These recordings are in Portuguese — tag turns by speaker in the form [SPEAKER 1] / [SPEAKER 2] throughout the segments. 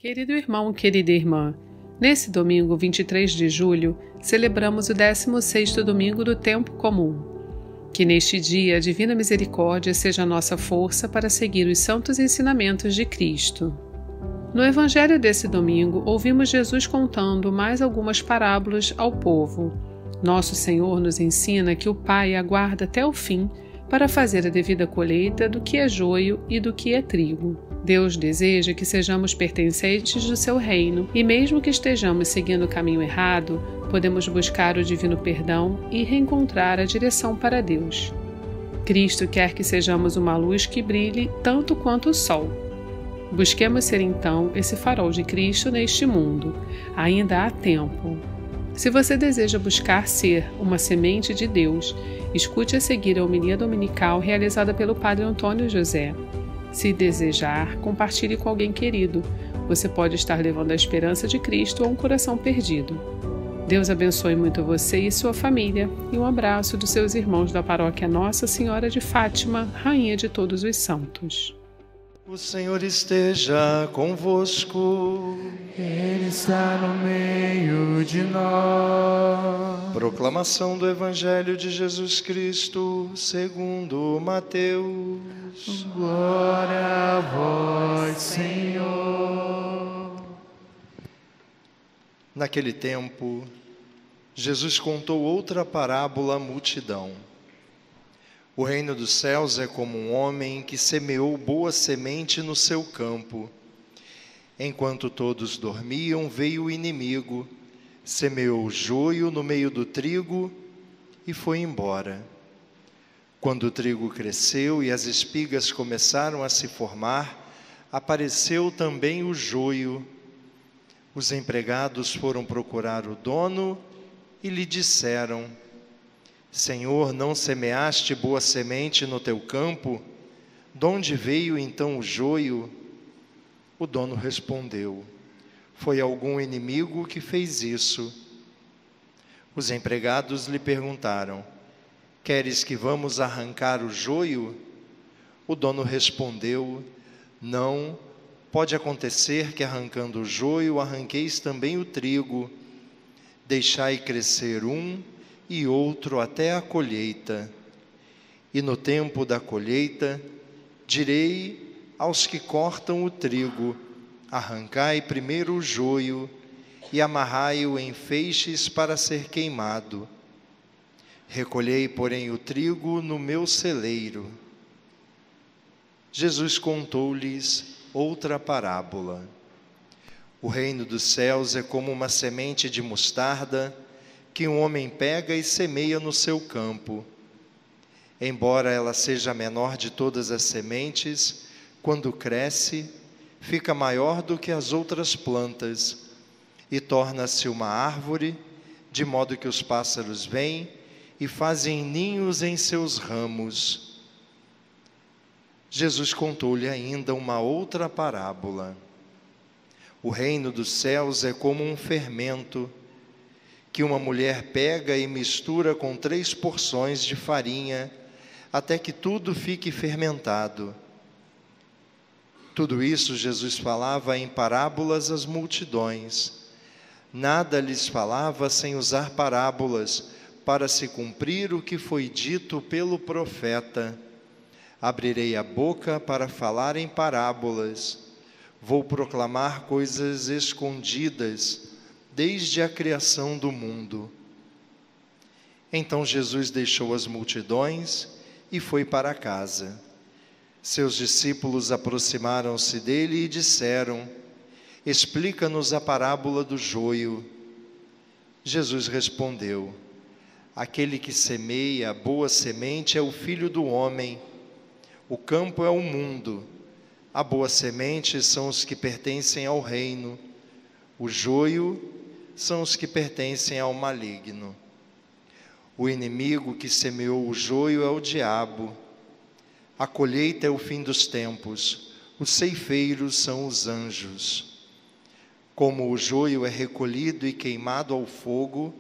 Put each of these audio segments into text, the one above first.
[SPEAKER 1] Querido irmão, querida irmã, nesse domingo 23 de julho, celebramos o 16º domingo do tempo comum. Que neste dia a Divina Misericórdia seja a nossa força para seguir os santos ensinamentos de Cristo. No Evangelho desse domingo, ouvimos Jesus contando mais algumas parábolas ao povo. Nosso Senhor nos ensina que o Pai aguarda até o fim para fazer a devida colheita do que é joio e do que é trigo. Deus deseja que sejamos pertencentes do seu reino e mesmo que estejamos seguindo o caminho errado, podemos buscar o divino perdão e reencontrar a direção para Deus. Cristo quer que sejamos uma luz que brilhe tanto quanto o sol. Busquemos ser então esse farol de Cristo neste mundo. Ainda há tempo. Se você deseja buscar ser uma semente de Deus, escute a seguir a homilia dominical realizada pelo Padre Antônio José. Se desejar, compartilhe com alguém querido. Você pode estar levando a esperança de Cristo a um coração perdido. Deus abençoe muito você e sua família, e um abraço dos seus irmãos da paróquia Nossa Senhora de Fátima, Rainha de todos os santos.
[SPEAKER 2] O Senhor esteja convosco.
[SPEAKER 3] Ele está no meio de nós.
[SPEAKER 2] Proclamação do Evangelho de Jesus Cristo, segundo Mateus.
[SPEAKER 3] Glória a vós, Senhor.
[SPEAKER 2] Naquele tempo, Jesus contou outra parábola à multidão. O reino dos céus é como um homem que semeou boa semente no seu campo. Enquanto todos dormiam, veio o inimigo, semeou joio no meio do trigo e foi embora. Quando o trigo cresceu e as espigas começaram a se formar, apareceu também o joio. Os empregados foram procurar o dono e lhe disseram: Senhor, não semeaste boa semente no teu campo? De onde veio então o joio? O dono respondeu: Foi algum inimigo que fez isso. Os empregados lhe perguntaram: Queres que vamos arrancar o joio? O dono respondeu: Não, pode acontecer que arrancando o joio arranqueis também o trigo. Deixai crescer um e outro até a colheita. E no tempo da colheita, direi aos que cortam o trigo: arrancai primeiro o joio e amarrai-o em feixes para ser queimado. Recolhei, porém, o trigo no meu celeiro. Jesus contou-lhes outra parábola. O reino dos céus é como uma semente de mostarda que um homem pega e semeia no seu campo. Embora ela seja a menor de todas as sementes, quando cresce, fica maior do que as outras plantas e torna-se uma árvore, de modo que os pássaros vêm e fazem ninhos em seus ramos. Jesus contou-lhe ainda uma outra parábola. O reino dos céus é como um fermento que uma mulher pega e mistura com 3 porções de farinha, até que tudo fique fermentado. Tudo isso Jesus falava em parábolas às multidões. Nada lhes falava sem usar parábolas, para se cumprir o que foi dito pelo profeta: abrirei a boca para falar em parábolas, vou proclamar coisas escondidas desde a criação do mundo. Então Jesus deixou as multidões e foi para casa. Seus discípulos aproximaram-se dele e disseram: Explica-nos a parábola do joio. Jesus respondeu: Aquele que semeia a boa semente é o Filho do Homem. O campo é o mundo. A boa semente são os que pertencem ao reino. O joio são os que pertencem ao maligno. O inimigo que semeou o joio é o diabo. A colheita é o fim dos tempos. Os ceifeiros são os anjos. Como o joio é recolhido e queimado ao fogo,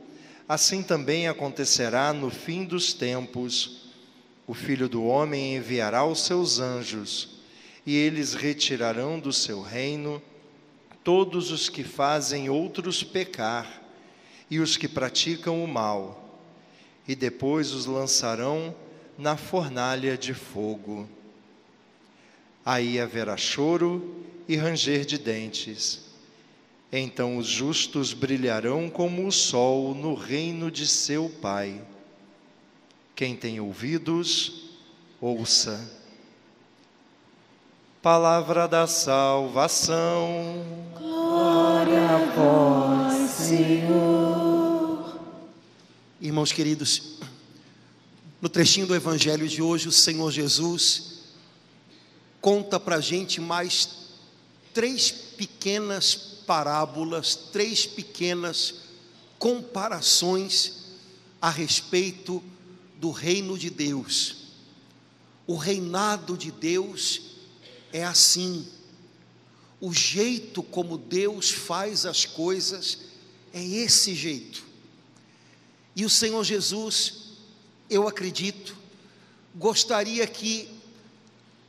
[SPEAKER 2] assim também acontecerá no fim dos tempos. O Filho do Homem enviará os seus anjos, e eles retirarão do seu reino todos os que fazem outros pecar e os que praticam o mal, e depois os lançarão na fornalha de fogo. Aí haverá choro e ranger de dentes. Então os justos brilharão como o sol no reino de seu Pai. Quem tem ouvidos, ouça. Palavra da salvação.
[SPEAKER 3] Glória a vós, Senhor.
[SPEAKER 4] Irmãos queridos, no trechinho do Evangelho de hoje, o Senhor Jesus conta para a gente mais 3 pequenas parábolas, 3 pequenas comparações a respeito do reino de Deus. O reinado de Deus é assim. O jeito como Deus faz as coisas é esse jeito. E o Senhor Jesus, eu acredito, gostaria que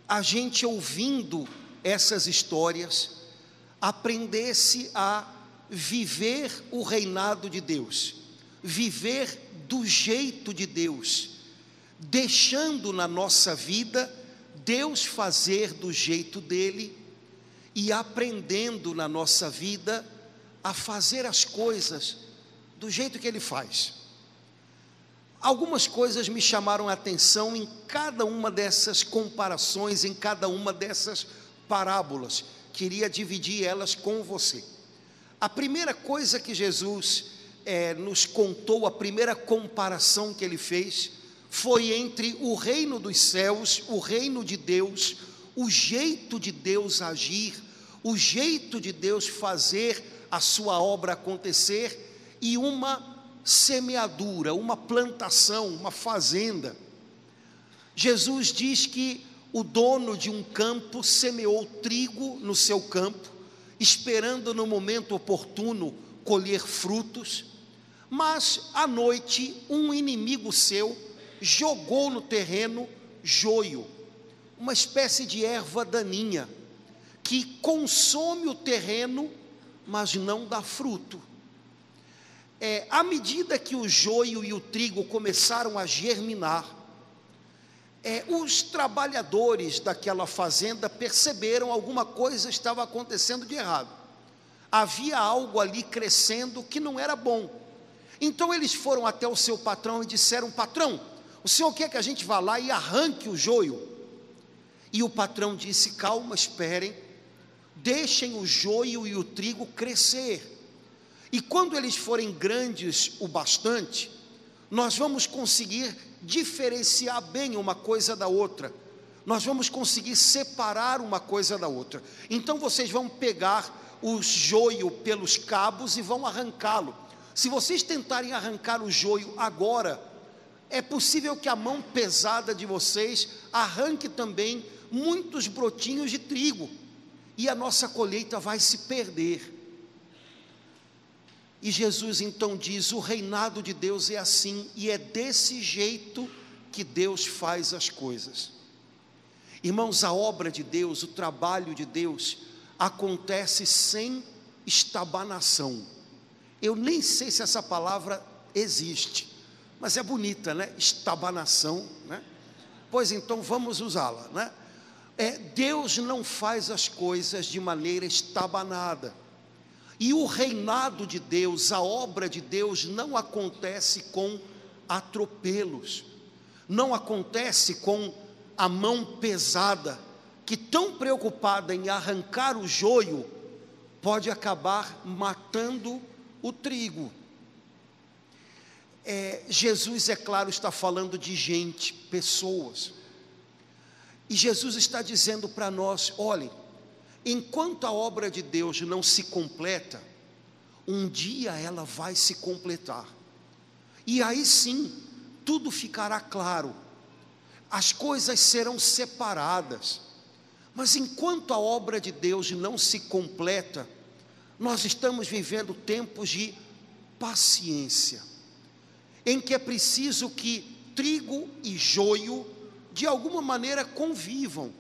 [SPEAKER 4] a gente, ouvindo essas histórias, aprendesse a viver o reinado de Deus, viver do jeito de Deus, deixando na nossa vida Deus fazer do jeito dele e aprendendo na nossa vida a fazer as coisas do jeito que ele faz. Algumas coisas me chamaram a atenção em cada uma dessas comparações, em cada uma dessas parábolas. Queria dividir elas com você. A primeira coisa que Jesus nos contou, a primeira comparação que ele fez, foi entre o reino dos céus, o reino de Deus, o jeito de Deus agir, o jeito de Deus fazer a sua obra acontecer, e uma semeadura, uma plantação, uma fazenda. Jesus diz que o dono de um campo semeou trigo no seu campo, esperando no momento oportuno colher frutos, mas à noite um inimigo seu jogou no terreno joio, uma espécie de erva daninha, que consome o terreno, mas não dá fruto. À medida que o joio e o trigo começaram a germinar, os trabalhadores daquela fazenda perceberam alguma coisa estava acontecendo de errado. Havia algo ali crescendo que não era bom. Então eles foram até o seu patrão e disseram: patrão, o senhor quer que a gente vá lá e arranque o joio? E o patrão disse: calma, esperem, deixem o joio e o trigo crescer. E quando eles forem grandes o bastante, nós vamos conseguir diferenciar bem uma coisa da outra. Nós vamos conseguir separar uma coisa da outra. Então vocês vão pegar o joio pelos cabos e vão arrancá-lo. Se vocês tentarem arrancar o joio agora, é possível que a mão pesada de vocês arranque também muitos brotinhos de trigo, e a nossa colheita vai se perder. E Jesus então diz: o reinado de Deus é assim, e é desse jeito que Deus faz as coisas. Irmãos, a obra de Deus, o trabalho de Deus, acontece sem estabanação. Eu nem sei se essa palavra existe, mas é bonita, né? Estabanação, né? Pois então vamos usá-la, né? Deus não faz as coisas de maneira estabanada. E o reinado de Deus, a obra de Deus, não acontece com atropelos, não acontece com a mão pesada, que tão preocupada em arrancar o joio, pode acabar matando o trigo. Jesus, é claro, está falando de gente, pessoas, e Jesus está dizendo para nós: olhem, enquanto a obra de Deus não se completa, um dia ela vai se completar, e aí sim, tudo ficará claro, as coisas serão separadas. Mas enquanto a obra de Deus não se completa, nós estamos vivendo tempos de paciência, em que é preciso que trigo e joio, de alguma maneira, convivam.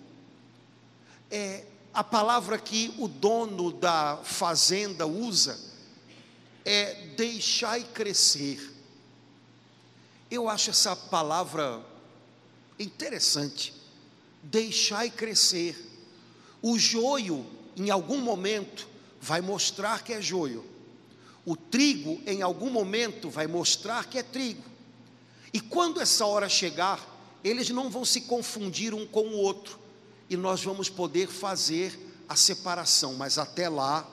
[SPEAKER 4] A palavra que o dono da fazenda usa é deixai crescer. Eu acho essa palavra interessante, deixai crescer. O joio, em algum momento, vai mostrar que é joio. O trigo, em algum momento, vai mostrar que é trigo. E quando essa hora chegar, eles não vão se confundir um com o outro, e nós vamos poder fazer a separação, mas até lá,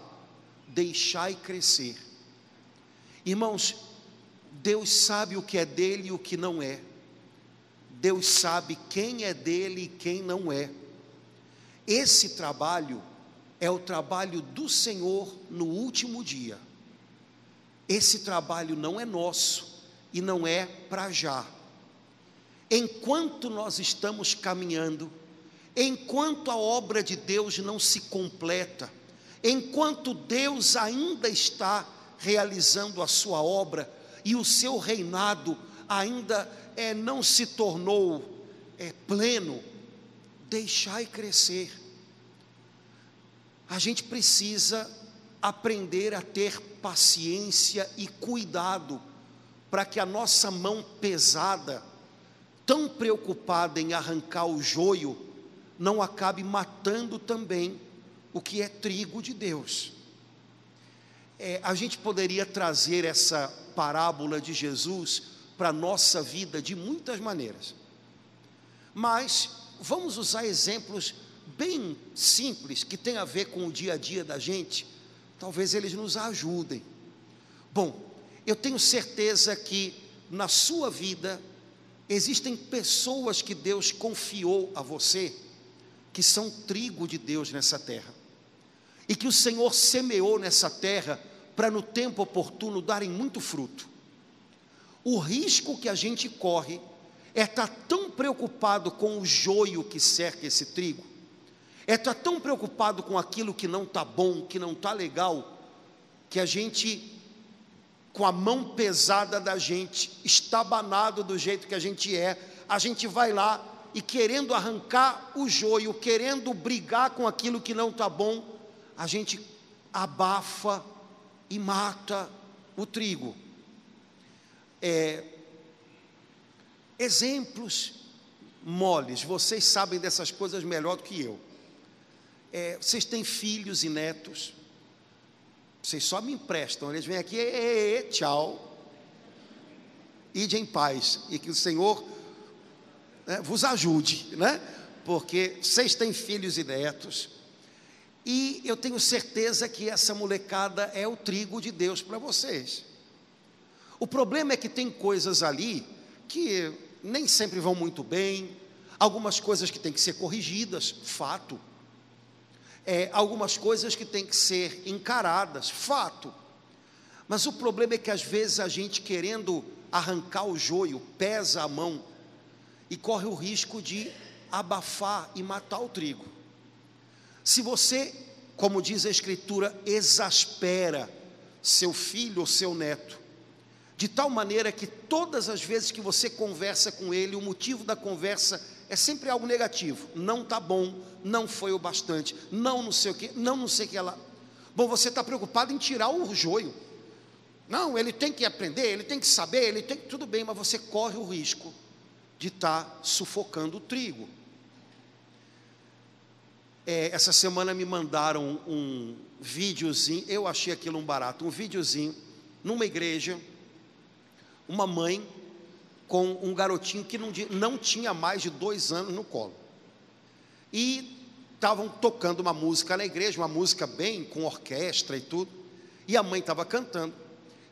[SPEAKER 4] deixai crescer. Irmãos, Deus sabe o que é dele e o que não é. Deus sabe quem é dele e quem não é. Esse trabalho é o trabalho do Senhor no último dia. Esse trabalho não é nosso e não é para já. Enquanto nós estamos caminhando, enquanto a obra de Deus não se completa, enquanto Deus ainda está realizando a sua obra e o seu reinado ainda não se tornou pleno, deixai crescer. A gente precisa aprender a ter paciência e cuidado para que a nossa mão pesada, tão preocupada em arrancar o joio, não acabe matando também o que é trigo de Deus. A gente poderia trazer essa parábola de Jesus para a nossa vida de muitas maneiras, mas vamos usar exemplos bem simples, que tem a ver com o dia a dia da gente, talvez eles nos ajudem. Bom, eu tenho certeza que na sua vida existem pessoas que Deus confiou a você, que são trigo de Deus nessa terra, e que o Senhor semeou nessa terra, para no tempo oportuno darem muito fruto. O risco que a gente corre é estar tão preocupado com o joio que cerca esse trigo, é estar tão preocupado com aquilo que não está bom, que não está legal, que a gente, com a mão pesada da gente, estabanado do jeito que a gente vai lá e querendo arrancar o joio, querendo brigar com aquilo que não está bom, a gente abafa e mata o trigo. Exemplos moles, vocês sabem dessas coisas melhor do que eu. Vocês têm filhos e netos, vocês só me emprestam, eles vêm aqui, tchau, ide em paz, e que o Senhor vos ajude, né? Porque vocês têm filhos e netos, e eu tenho certeza que essa molecada é o trigo de Deus para vocês. O problema é que tem coisas ali que nem sempre vão muito bem, algumas coisas que têm que ser corrigidas, fato. Algumas coisas que têm que ser encaradas, fato. Mas o problema é que às vezes a gente, querendo arrancar o joio, pesa a mão e corre o risco de abafar e matar o trigo. Se você, como diz a Escritura, exaspera seu filho ou seu neto, de tal maneira que todas as vezes que você conversa com ele, o motivo da conversa é sempre algo negativo, não está bom, não foi o bastante, não sei o que, não sei o que lá. Bom, você está preocupado em tirar o joio. Não, ele tem que aprender, ele tem que saber, ele tem que, tudo bem, mas você corre o risco de estar sufocando o trigo. Essa semana me mandaram um videozinho, eu achei aquilo um barato, um videozinho, numa igreja, uma mãe com um garotinho que não tinha mais de 2 anos no colo, e estavam tocando uma música na igreja, uma música bem com orquestra e tudo, e a mãe estava cantando,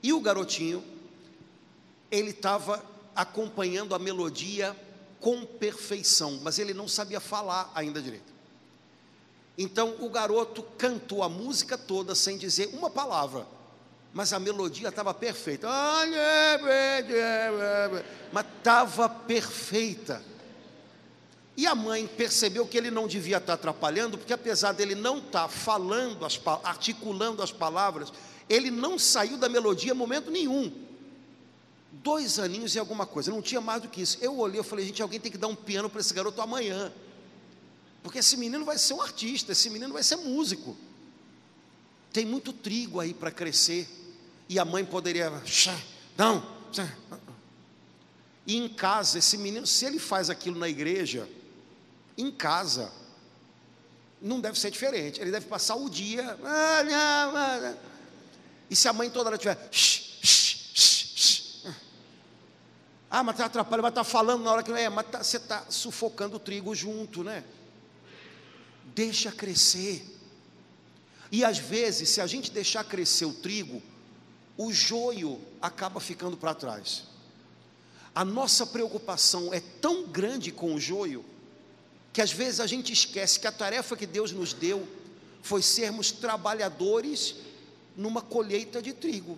[SPEAKER 4] e o garotinho, ele estava acompanhando a melodia com perfeição, mas ele não sabia falar ainda direito. Então o garoto cantou a música toda sem dizer uma palavra, mas a melodia estava perfeita, mas estava perfeita. E a mãe percebeu que ele não devia estar atrapalhando, porque apesar dele não estar falando, articulando as palavras, ele não saiu da melodia em momento nenhum. 2 aninhos e alguma coisa, não tinha mais do que isso. Eu olhei, eu falei, gente, alguém tem que dar um piano para esse garoto amanhã. porque esse menino vai ser um artista, esse menino vai ser músico. Tem muito trigo aí para crescer, e a mãe poderia, não. E em casa, esse menino, se ele faz aquilo na igreja, em casa, não deve ser diferente. Ele deve passar o dia, e se a mãe toda hora tiver, mas está atrapalhando, mas está falando na hora que mas você está sufocando o trigo junto, né? Deixa crescer. E às vezes, se a gente deixar crescer o trigo, o joio acaba ficando para trás. A nossa preocupação é tão grande com o joio, que às vezes a gente esquece que a tarefa que Deus nos deu foi sermos trabalhadores numa colheita de trigo,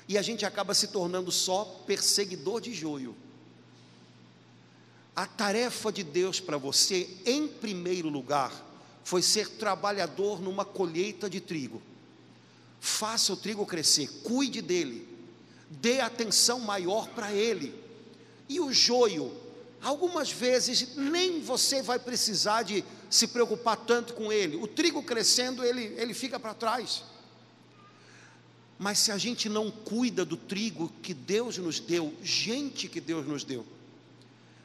[SPEAKER 4] e a gente acaba se tornando só perseguidor de joio. A tarefa de Deus para você, em primeiro lugar, foi ser trabalhador numa colheita de trigo. Faça o trigo crescer, cuide dele, dê atenção maior para ele. E o joio, algumas vezes nem você vai precisar de se preocupar tanto com ele. O trigo crescendo, ele fica para trás. Mas se a gente não cuida do trigo que Deus nos deu, gente que Deus nos deu,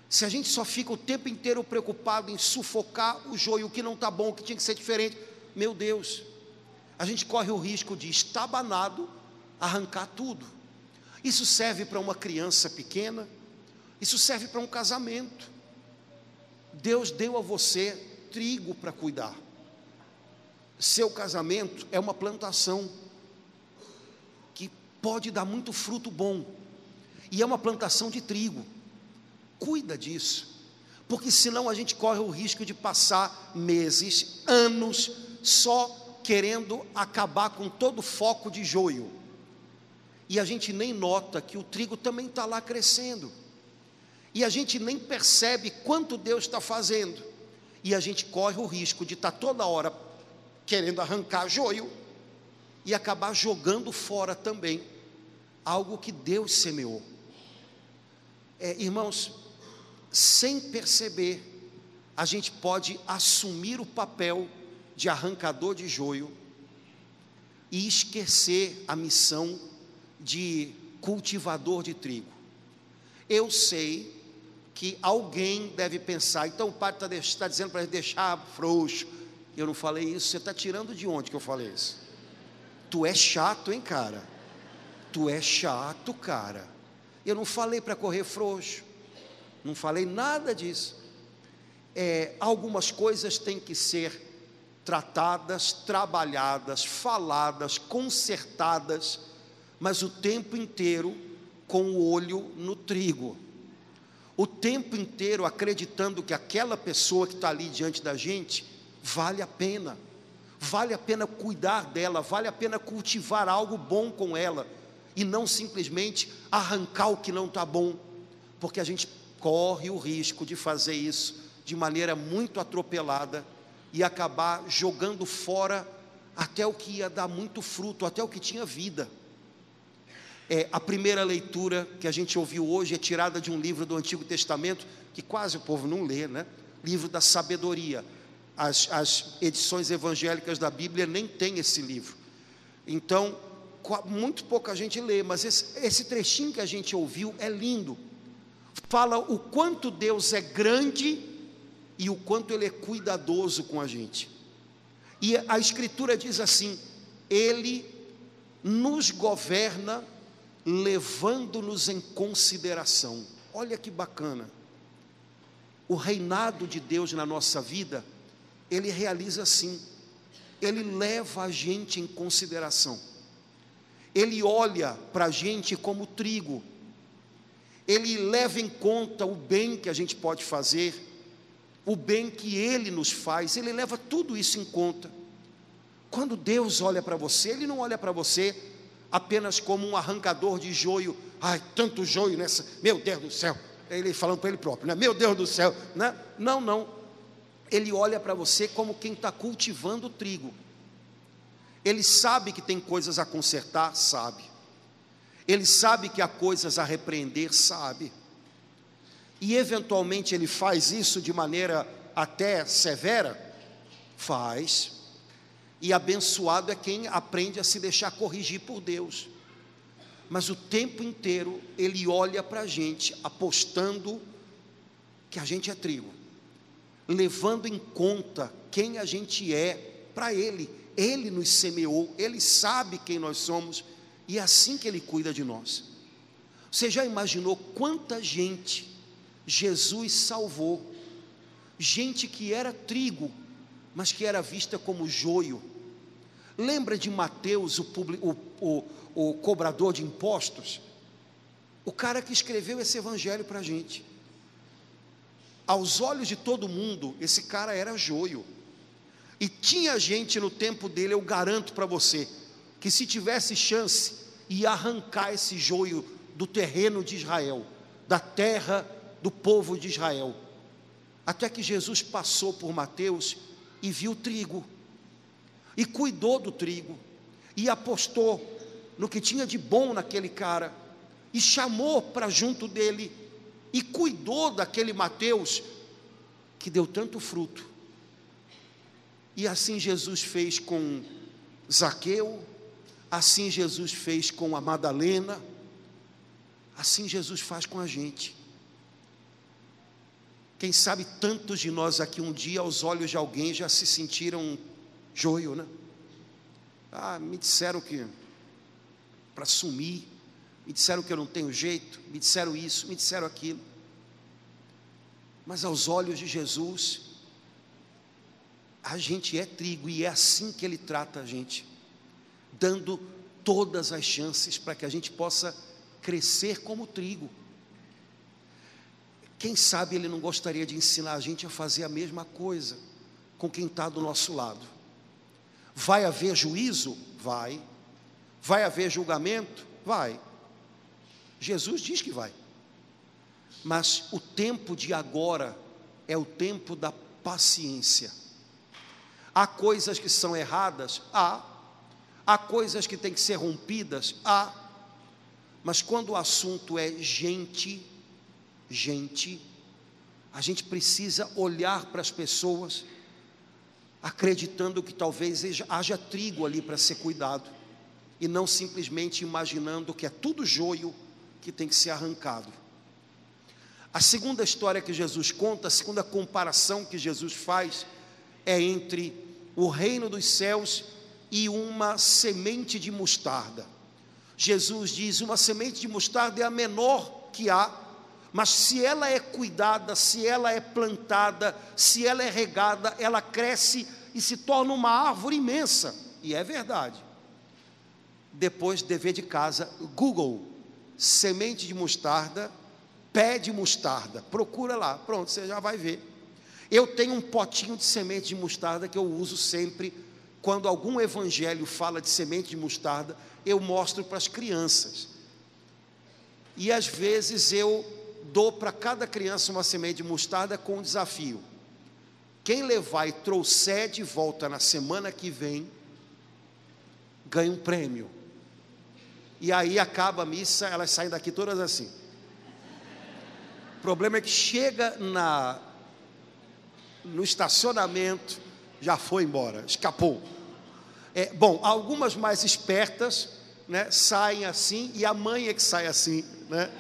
[SPEAKER 4] se a gente só fica o tempo inteiro preocupado em sufocar o joio, o que não está bom, o que tinha que ser diferente, meu Deus, a gente corre o risco de, estabanado, arrancar tudo. Isso serve para uma criança pequena, isso serve para um casamento. Deus deu a você trigo para cuidar. Seu casamento é uma plantação que pode dar muito fruto bom, e é uma plantação de trigo. Cuida disso, porque senão a gente corre o risco de passar meses, anos, só querendo acabar com todo o foco de joio, e a gente nem nota que o trigo também está lá crescendo, e a gente nem percebe quanto Deus está fazendo, e a gente corre o risco de estar toda hora querendo arrancar joio, e acabar jogando fora também algo que Deus semeou. Irmãos, sem perceber, a gente pode assumir o papel de arrancador de joio e esquecer a missão de cultivador de trigo. Eu sei que alguém deve pensar, então o padre está dizendo para deixar frouxo. Eu não falei isso. Você está tirando de onde que eu falei isso? Tu é chato, hein, cara? Tu é chato, cara. Eu não falei para correr frouxo, não falei nada disso. Algumas coisas têm que ser tratadas, trabalhadas, faladas, consertadas, mas o tempo inteiro com o olho no trigo, o tempo inteiro acreditando que aquela pessoa que está ali diante da gente vale a pena cuidar dela, vale a pena cultivar algo bom com ela, e não simplesmente arrancar o que não está bom, porque a gente corre o risco de fazer isso de maneira muito atropelada e acabar jogando fora até o que ia dar muito fruto, até o que tinha vida. A primeira leitura que a gente ouviu hoje é tirada de um livro do Antigo Testamento, que quase o povo não lê, né? Livro da sabedoria. As edições evangélicas da Bíblia nem tem esse livro, então muito pouca gente lê, mas esse trechinho que a gente ouviu é lindo. Fala o quanto Deus é grande e o quanto Ele é cuidadoso com a gente. E a Escritura diz assim: Ele nos governa levando-nos em consideração. Olha que bacana. O reinado de Deus na nossa vida, Ele realiza assim. Ele leva a gente em consideração. Ele olha para a gente como trigo. Ele leva em conta o bem que a gente pode fazer, o bem que Ele nos faz. Ele leva tudo isso em conta. Quando Deus olha para você, Ele não olha para você apenas como um arrancador de joio. Ai, tanto joio nessa, meu Deus do céu. Ele falando para Ele próprio, né? Meu Deus do céu, né? Não. Ele olha para você como quem está cultivando o trigo. Ele sabe que tem coisas a consertar, sabe. Ele sabe que há coisas a repreender, sabe. E eventualmente Ele faz isso de maneira até severa? Faz. E abençoado é quem aprende a se deixar corrigir por Deus. Mas o tempo inteiro Ele olha para a gente, apostando que a gente é trigo, levando em conta quem a gente é para Ele. Ele nos semeou, Ele sabe quem nós somos, e é assim que Ele cuida de nós. Você já imaginou quanta gente Jesus salvou? Gente que era trigo, mas que era vista como joio. Lembra de Mateus, o cobrador de impostos? O cara que escreveu esse evangelho para a gente. Aos olhos de todo mundo, esse cara era joio. E tinha gente no tempo dele, eu garanto para você, que se tivesse chance, ia arrancar esse joio do terreno de Israel, da terra do povo de Israel. Até que Jesus passou por Mateus e viu trigo, e cuidou do trigo, e apostou no que tinha de bom naquele cara, e chamou para junto dele, e cuidou daquele Mateus, que deu tanto fruto. E assim Jesus fez com Zaqueu, assim Jesus fez com a Madalena, assim Jesus faz com a gente. Quem sabe tantos de nós aqui um dia, aos olhos de alguém, já se sentiram joio, né? Me disseram que para sumir, me disseram que eu não tenho jeito, me disseram isso, me disseram aquilo. Mas aos olhos de Jesus, a gente é trigo, e é assim que Ele trata a gente, dando todas as chances para que a gente possa crescer como trigo. Quem sabe Ele não gostaria de ensinar a gente a fazer a mesma coisa com quem está do nosso lado. Vai haver juízo? Vai. Vai haver julgamento? Vai. Jesus diz que vai. Mas o tempo de agora é o tempo da paciência. Há coisas que são erradas? Há coisas que têm que ser rompidas? Mas quando o assunto é gente, a gente precisa olhar para as pessoas, acreditando que talvez haja trigo ali para ser cuidado, e não simplesmente imaginando que é tudo joio que tem que ser arrancado. A segunda história que Jesus conta, a segunda comparação que Jesus faz, é entre o reino dos céus e uma semente de mostarda. Jesus diz: uma semente de mostarda é a menor que há, mas se ela é cuidada, se ela é plantada, se ela é regada, ela cresce e se torna uma árvore imensa. E é verdade. Depois, dever de casa, Google, semente de mostarda, pé de mostarda, procura lá, pronto, você já vai ver. Eu tenho um potinho de semente de mostarda que eu uso sempre, quando algum evangelho fala de semente de mostarda, eu mostro para as crianças. E às vezes eu dou para cada criança uma semente de mostarda com um desafio: quem levar e trouxer de volta na semana que vem, ganha um prêmio. E aí acaba a missa, elas saem daqui todas assim. O problema é que chega no estacionamento, já foi embora, escapou. Bom, algumas mais espertas, né, saem assim, e a mãe é que sai assim, né,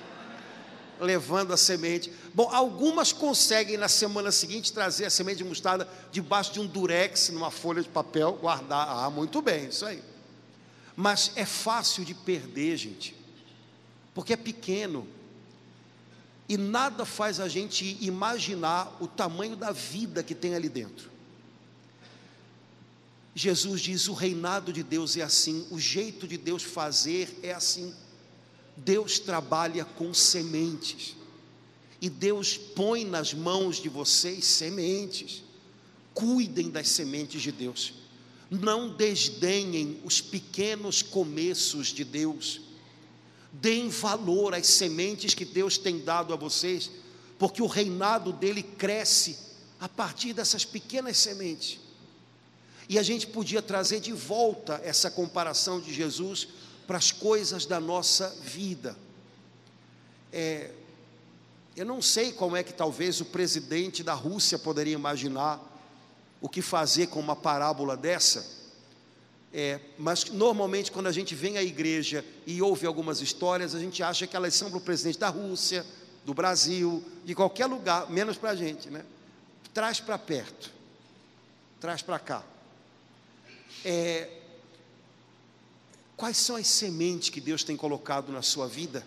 [SPEAKER 4] levando a semente. Bom, algumas conseguem na semana seguinte trazer a semente de mostarda debaixo de um durex, numa folha de papel, guardar. Muito bem, isso aí. Mas é fácil de perder, gente, porque é pequeno, e nada faz a gente imaginar o tamanho da vida que tem ali dentro. Jesus diz: o reinado de Deus é assim, o jeito de Deus fazer é assim. Deus trabalha com sementes, e Deus põe nas mãos de vocês sementes. Cuidem das sementes de Deus, não desdenhem os pequenos começos de Deus, deem valor às sementes que Deus tem dado a vocês, porque o reinado dele cresce a partir dessas pequenas sementes. E a gente podia trazer de volta essa comparação de Jesus para as coisas da nossa vida. Eu não sei como é que talvez o presidente da Rússia poderia imaginar o que fazer com uma parábola dessa, mas normalmente quando a gente vem à igreja e ouve algumas histórias, a gente acha que elas são para o presidente da Rússia, do Brasil, de qualquer lugar, menos para a gente, né? Traz para perto, traz para cá. Quais são as sementes que Deus tem colocado na sua vida?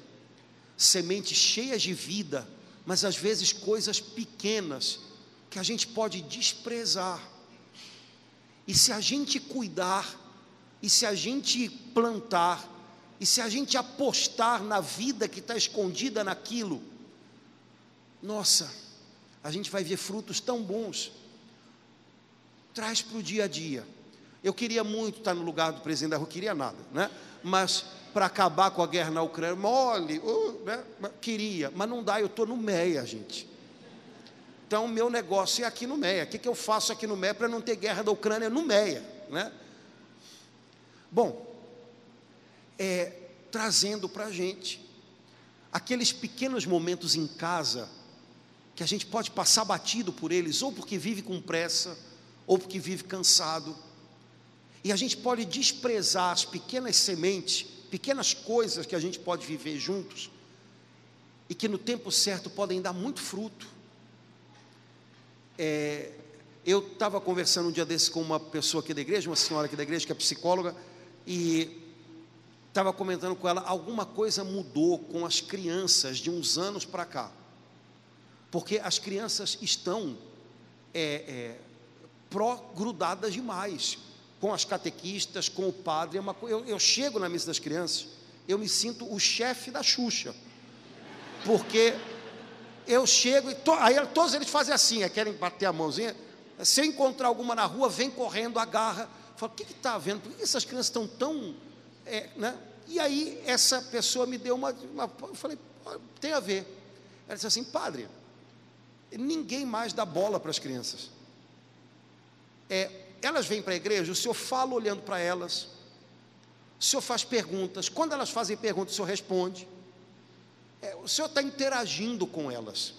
[SPEAKER 4] Sementes cheias de vida, mas às vezes coisas pequenas que a gente pode desprezar. E se a gente cuidar, e se a gente plantar, e se a gente apostar na vida que está escondida naquilo, nossa, a gente vai ver frutos tão bons. Traz para o dia a dia. Eu queria muito estar no lugar do presidente da Rússia, queria nada, né? Mas para acabar com a guerra na Ucrânia, mole, né? Queria, mas não dá, eu estou no MEA, gente. Então o meu negócio é aqui no MEA. O que eu faço aqui no MEA para não ter guerra da Ucrânia no MEA, né? Bom, trazendo para a gente aqueles pequenos momentos em casa, que a gente pode passar batido por eles, ou porque vive com pressa, ou porque vive cansado, e a gente pode desprezar as pequenas sementes, pequenas coisas que a gente pode viver juntos, e que no tempo certo podem dar muito fruto. Eu estava conversando um dia desse com uma pessoa aqui da igreja, uma senhora aqui da igreja, que é psicóloga, e estava comentando com ela, alguma coisa mudou com as crianças de uns anos para cá, porque as crianças estão grudadas demais, com as catequistas, com o padre. Eu chego na missa das crianças, eu me sinto o chefe da Xuxa, porque eu chego e aí todos eles fazem assim, querem bater a mãozinha. Se eu encontrar alguma na rua, vem correndo, agarra, fala, o que está havendo? Por que essas crianças estão tão... né? E aí essa pessoa me deu eu falei, tem a ver. Ela disse assim, padre, ninguém mais dá bola para as crianças. Elas vêm para a igreja, o senhor fala olhando para elas, o senhor faz perguntas, quando elas fazem perguntas, o senhor responde, o senhor está interagindo com elas.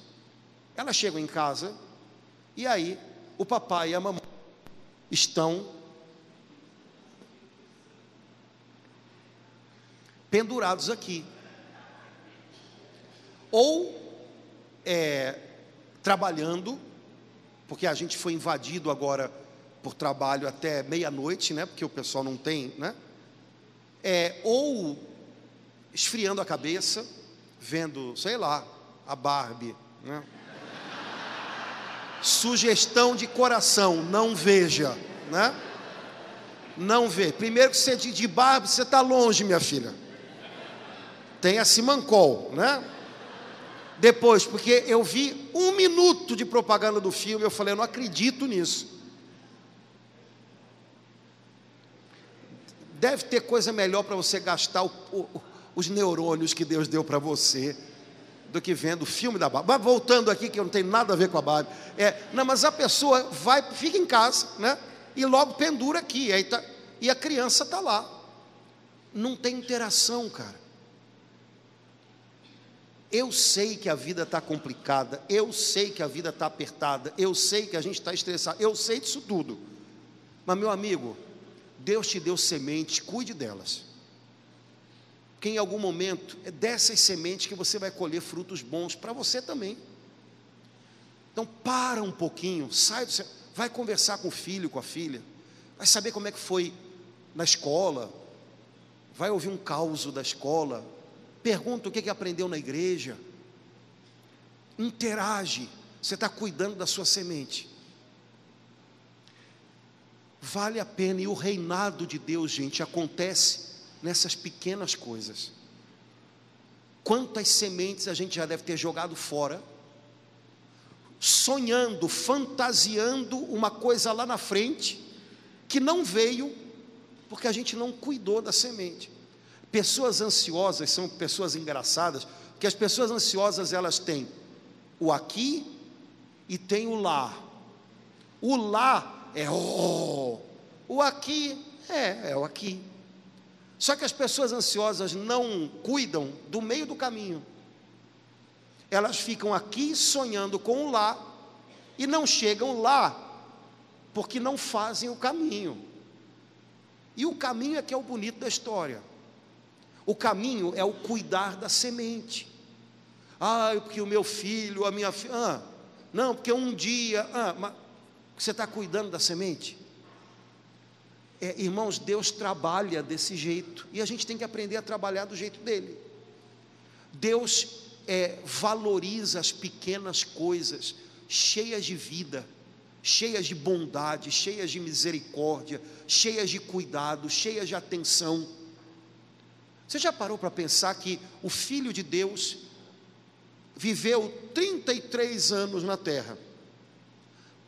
[SPEAKER 4] Elas chegam em casa, e aí o papai e a mamãe estão pendurados aqui, ou trabalhando, porque a gente foi invadido agora por trabalho até meia-noite, né? Porque o pessoal não tem, né? Ou esfriando a cabeça, vendo, sei lá, a Barbie, né? Sugestão de coração, não veja, né? Não vê. Primeiro que você de Barbie, você está longe, minha filha. Tem a Simancol, né? Depois, porque eu vi 1 minuto de propaganda do filme, eu falei, eu não acredito nisso. Deve ter coisa melhor para você gastar os neurônios que Deus deu para você, do que vendo o filme da Barbie. Mas voltando aqui, que não tem nada a ver com a Barbie. Não, mas a pessoa fica em casa, né? E logo pendura aqui, e a criança está lá. Não tem interação, cara. Eu sei que a vida está complicada, eu sei que a vida está apertada, eu sei que a gente está estressado, eu sei disso tudo. Mas, meu amigo, Deus te deu sementes, cuide delas. Porque em algum momento é dessas sementes que você vai colher frutos bons para você também. Então para um pouquinho, vai conversar com o filho, com a filha, vai saber como é que foi na escola, vai ouvir um caos da escola, pergunta o que aprendeu na igreja, interage, você está cuidando da sua semente. Vale a pena, e o reinado de Deus, gente, acontece nessas pequenas coisas. Quantas sementes a gente já deve ter jogado fora, sonhando, fantasiando uma coisa lá na frente, que não veio, porque a gente não cuidou da semente. Pessoas ansiosas são pessoas engraçadas, porque as pessoas ansiosas, elas têm o aqui e tem o lá. O lá o aqui é o aqui. Só que as pessoas ansiosas não cuidam do meio do caminho. Elas ficam aqui sonhando com o lá e não chegam lá porque não fazem o caminho. E o caminho é que é o bonito da história. O caminho é o cuidar da semente. Porque o meu filho, a minha filha, não, porque um dia, mas você está cuidando da semente? Irmãos, Deus trabalha desse jeito, e a gente tem que aprender a trabalhar do jeito dele. Deus valoriza as pequenas coisas, cheias de vida, cheias de bondade, cheias de misericórdia, cheias de cuidado, cheias de atenção. Você já parou para pensar que o Filho de Deus viveu 33 anos na terra?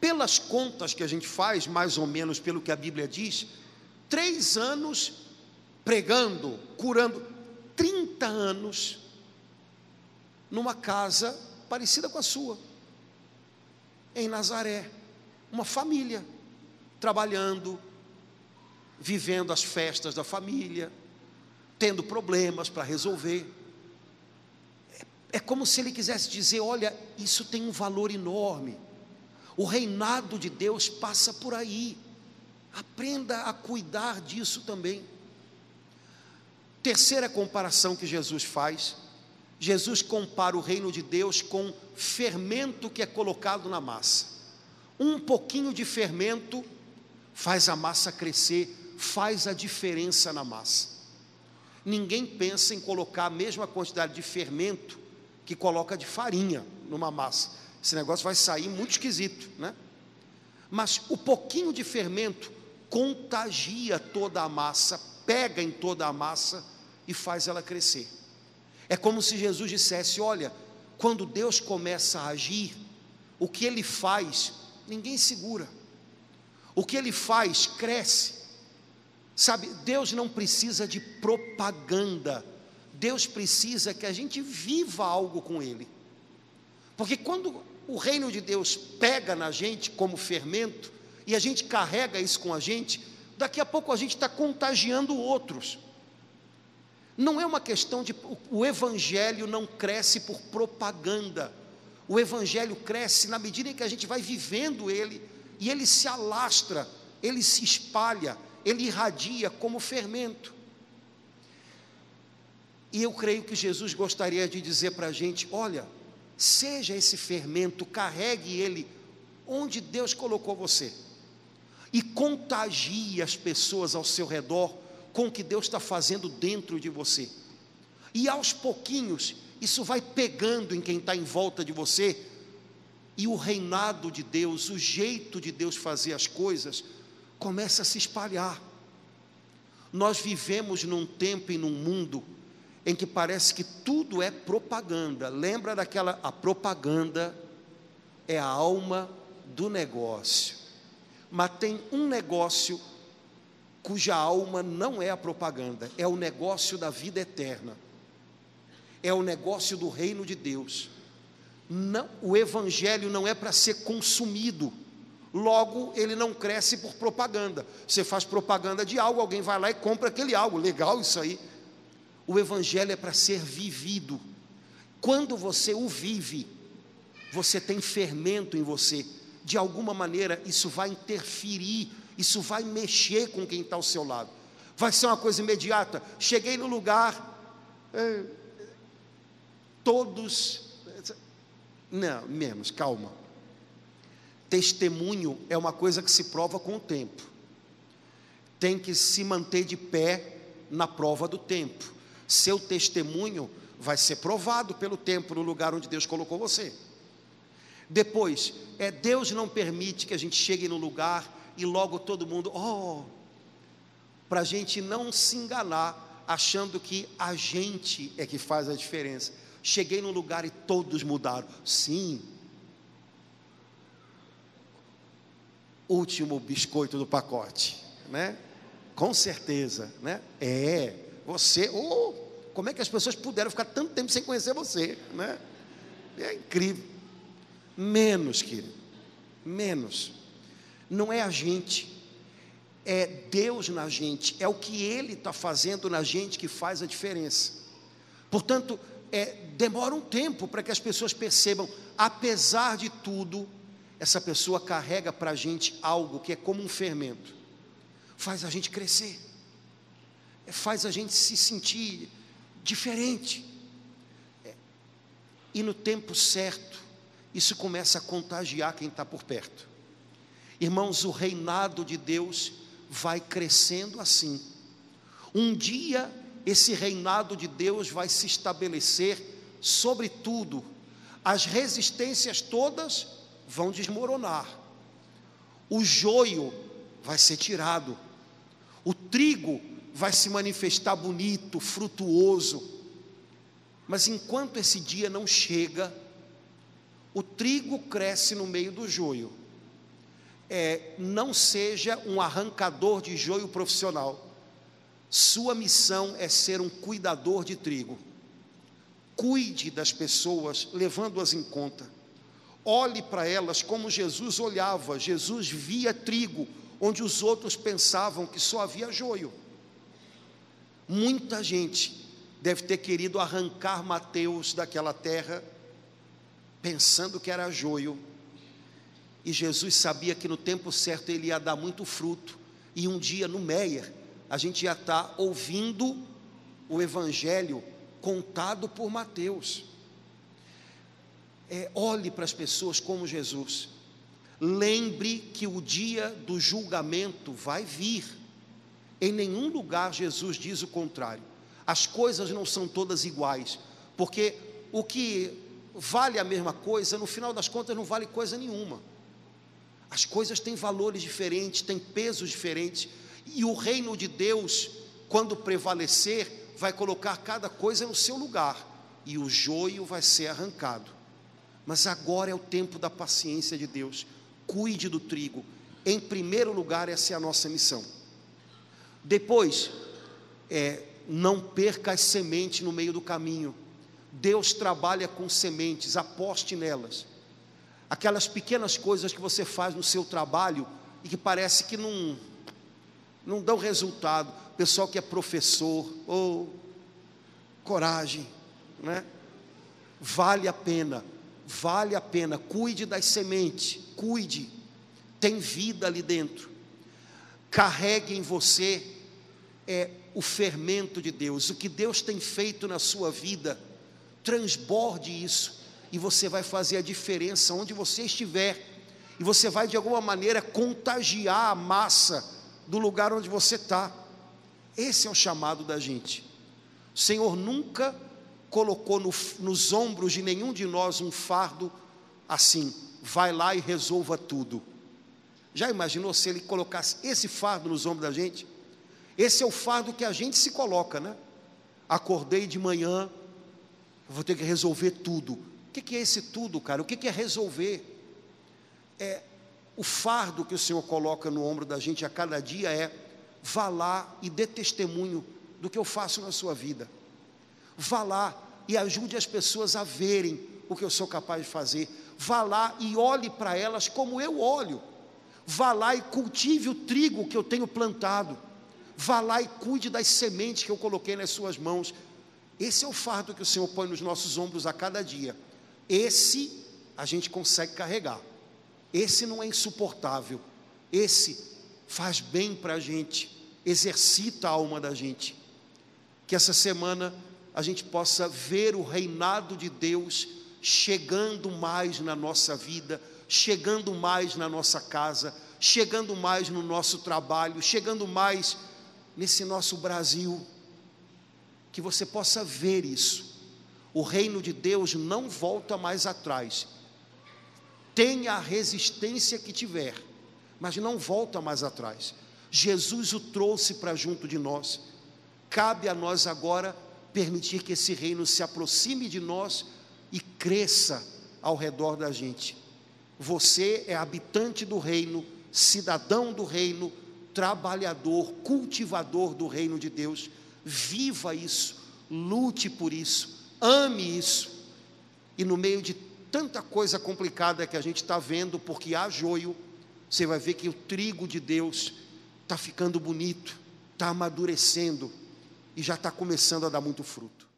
[SPEAKER 4] Pelas contas que a gente faz, mais ou menos pelo que a Bíblia diz, 3 anos pregando, curando, 30 anos numa casa parecida com a sua, em Nazaré, uma família, trabalhando, vivendo as festas da família, tendo problemas para resolver. É como se ele quisesse dizer: olha, isso tem um valor enorme, o reinado de Deus passa por aí, aprenda a cuidar disso também. Terceira comparação que Jesus faz, Jesus compara o reino de Deus com fermento que é colocado na massa. Um pouquinho de fermento faz a massa crescer, faz a diferença na massa. Ninguém pensa em colocar a mesma quantidade de fermento que coloca de farinha numa massa. Esse negócio vai sair muito esquisito, né? Mas o pouquinho de fermento contagia toda a massa, pega em toda a massa e faz ela crescer. É como se Jesus dissesse: olha, quando Deus começa a agir, o que Ele faz, ninguém segura. O que Ele faz, cresce. Sabe, Deus não precisa de propaganda, Deus precisa que a gente viva algo com Ele. Porque quando o reino de Deus pega na gente como fermento, e a gente carrega isso com a gente, daqui a pouco a gente está contagiando outros. Não é uma questão de... O evangelho não cresce por propaganda, o evangelho cresce na medida em que a gente vai vivendo ele, e ele se alastra, ele se espalha, ele irradia como fermento. E eu creio que Jesus gostaria de dizer para a gente: olha, seja esse fermento, carregue ele onde Deus colocou você, e contagie as pessoas ao seu redor com o que Deus está fazendo dentro de você. E aos pouquinhos, isso vai pegando em quem está em volta de você, e o reinado de Deus, o jeito de Deus fazer as coisas, começa a se espalhar. Nós vivemos num tempo e num mundo em que parece que tudo é propaganda. Lembra daquela, a propaganda é a alma do negócio. Mas tem um negócio cuja alma não é a propaganda, é o negócio da vida eterna, é o negócio do reino de Deus. Não, o evangelho não é para ser consumido, logo ele não cresce por propaganda. Você faz propaganda de algo, alguém vai lá e compra aquele algo, legal isso aí. O evangelho é para ser vivido. Quando você o vive, você tem fermento em você, de alguma maneira isso vai interferir, isso vai mexer com quem está ao seu lado. Vai ser uma coisa imediata. Cheguei no lugar, todos... Não, menos, calma. Testemunho é uma coisa que se prova com o tempo. Tem que se manter de pé na prova do tempo. Seu testemunho vai ser provado pelo tempo no lugar onde Deus colocou você. Depois, Deus não permite que a gente chegue no lugar e logo todo mundo, para a gente não se enganar, achando que a gente é que faz a diferença. Cheguei no lugar e todos mudaram. Sim. Último biscoito do pacote, né? Com certeza, né? Você, como é que as pessoas puderam ficar tanto tempo sem conhecer você, né? É incrível. Menos, querido, menos. Não é a gente, é Deus na gente, é o que Ele está fazendo na gente que faz a diferença. Portanto, demora um tempo para que as pessoas percebam. Apesar de tudo, essa pessoa carrega para a gente algo que é como um fermento, faz a gente crescer, faz a gente se sentir diferente, e no tempo certo, isso começa a contagiar quem está por perto. Irmãos, o reinado de Deus vai crescendo assim. Um dia, esse reinado de Deus vai se estabelecer sobre tudo. As resistências todas vão desmoronar. O joio vai ser tirado. O trigo vai se manifestar bonito, frutuoso. Mas enquanto esse dia não chega, o trigo cresce no meio do joio. Não seja um arrancador de joio profissional. Sua missão é ser um cuidador de trigo. Cuide das pessoas, levando-as em conta. Olhe para elas como Jesus olhava. Jesus via trigo, onde os outros pensavam que só havia joio. Muita gente deve ter querido arrancar Mateus daquela terra, pensando que era joio. E Jesus sabia que no tempo certo ele ia dar muito fruto. E um dia no Meier, a gente ia estar ouvindo o Evangelho contado por Mateus. Olhe para as pessoas como Jesus. Lembre que o dia do julgamento vai vir. Em nenhum lugar Jesus diz o contrário. As coisas não são todas iguais, porque o que vale a mesma coisa, no final das contas não vale coisa nenhuma. As coisas têm valores diferentes, têm pesos diferentes, e o reino de Deus, quando prevalecer, vai colocar cada coisa no seu lugar, e o joio vai ser arrancado. Mas agora é o tempo da paciência de Deus. Cuide do trigo. Em primeiro lugar, essa é a nossa missão. Depois, não perca as sementes no meio do caminho. Deus trabalha com sementes, aposte nelas. Aquelas pequenas coisas que você faz no seu trabalho e que parece que não dão resultado. Pessoal que é professor, coragem, né? Vale a pena, cuide das sementes, cuide, tem vida ali dentro. Carregue em você o fermento de Deus, o que Deus tem feito na sua vida, transborde isso, e você vai fazer a diferença onde você estiver, e você vai de alguma maneira contagiar a massa do lugar onde você está. Esse é o chamado da gente. O Senhor nunca colocou nos ombros de nenhum de nós um fardo assim, vai lá e resolva tudo. Já imaginou se Ele colocasse esse fardo nos ombros da gente? Esse é o fardo que a gente se coloca, né? Acordei de manhã, vou ter que resolver tudo. O que é esse tudo, cara? O que é resolver? O fardo que o Senhor coloca no ombro da gente a cada dia vá lá e dê testemunho do que eu faço na sua vida. Vá lá e ajude as pessoas a verem o que eu sou capaz de fazer. Vá lá e olhe para elas como eu olho. Vá lá e cultive o trigo que eu tenho plantado. Vá lá e cuide das sementes que eu coloquei nas suas mãos. Esse é o fardo que o Senhor põe nos nossos ombros a cada dia. Esse a gente consegue carregar. Esse não é insuportável. Esse faz bem para a gente, exercita a alma da gente. Que essa semana a gente possa ver o reinado de Deus chegando mais na nossa vida, chegando mais na nossa casa, chegando mais no nosso trabalho, chegando mais nesse nosso Brasil. Que você possa ver isso. O reino de Deus não volta mais atrás. Tenha a resistência que tiver, mas não volta mais atrás. Jesus o trouxe para junto de nós. Cabe a nós agora permitir que esse reino se aproxime de nós e cresça ao redor da gente. Você é habitante do reino, cidadão do reino, trabalhador, cultivador do reino de Deus. Viva isso, lute por isso, ame isso. E no meio de tanta coisa complicada que a gente está vendo, porque há joio, você vai ver que o trigo de Deus está ficando bonito, está amadurecendo e já está começando a dar muito fruto.